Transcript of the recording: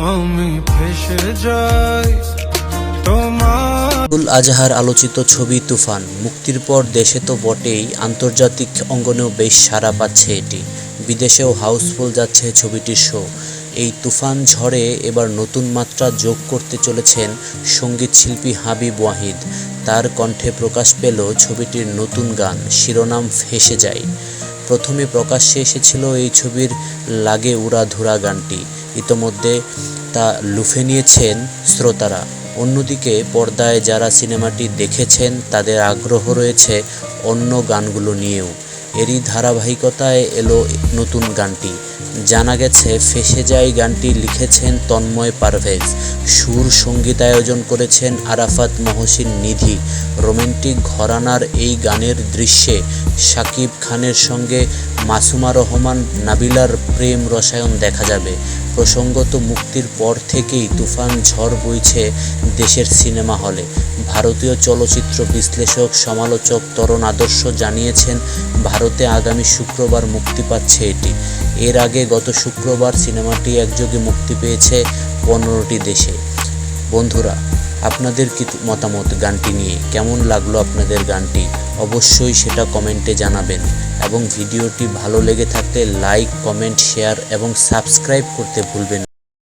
আমি ফেসে যাই তোমার। ঈদুল আজহার আলোচিত ছবি তুফান মুক্তির পর দেশে তো বটেই, আন্তর্জাতিক অঙ্গনেও বেশ সাড়া পাচ্ছে এটি। বিদেশেও হাউসফুল যাচ্ছে ছবিটির শো। এই তুফান ঝড়ে এবার নতুন মাত্রা যোগ করতে চলেছেন সঙ্গীতশিল্পী হাবিব ওয়াহিদ। তার কণ্ঠে প্রকাশ পেল ছবিটির নতুন গান, শিরোনাম ভেসে যায়। প্রথমে প্রকাশ্যে এসেছিল এই ছবির লাগে উড়া ধুরা গানটি। ইতোমধ্যে তা লুফে নিয়েছেন শ্রোতারা। অন্যদিকে পর্দায় যারা সিনেমাটি দেখেছেন তাদের আগ্রহ রয়েছে অন্য গানগুলো নিয়েও। এরই ধারাবাহিকতায় এলো নতুন গানটি। জানা গেছে ফেসে যায় গানটি লিখেছেন তন্ময় পারভেজ, সুর সঙ্গীতায়োজন করেছেন আরাফাত মহসিন নিধি। রোমান্টিক ঘরানার এই গানের দৃশ্যে শাকিব খানের সঙ্গে মাসুমা রহমান নাবিলার প্রেম রসায়ন দেখা যাবে। প্রসঙ্গত মুক্তির পর থেকেই তুফান ঝড় বইছে দেশের সিনেমা হলে। ভারতীয় চলচ্চিত্র বিশ্লেষক সমালোচক তরণ আদর্শ জানিয়েছেন ভারতে আগামী শুক্রবার মুক্তি পাচ্ছে এটি। এর আগে গত শুক্রবার সিনেমাটি একযোগে মুক্তি পেয়েছে 15টি দেশে। বন্ধুরা, আপনাদের কি মতামত গানটি নিয়ে? কেমন লাগলো আপনাদের গানটি? অবশ্যই সেটা কমেন্টে জানাবেন এবং ভিডিওটি ভালো লেগে থাকলে লাইক, কমেন্ট, শেয়ার এবং সাবস্ক্রাইব করতে ভুলবেন না।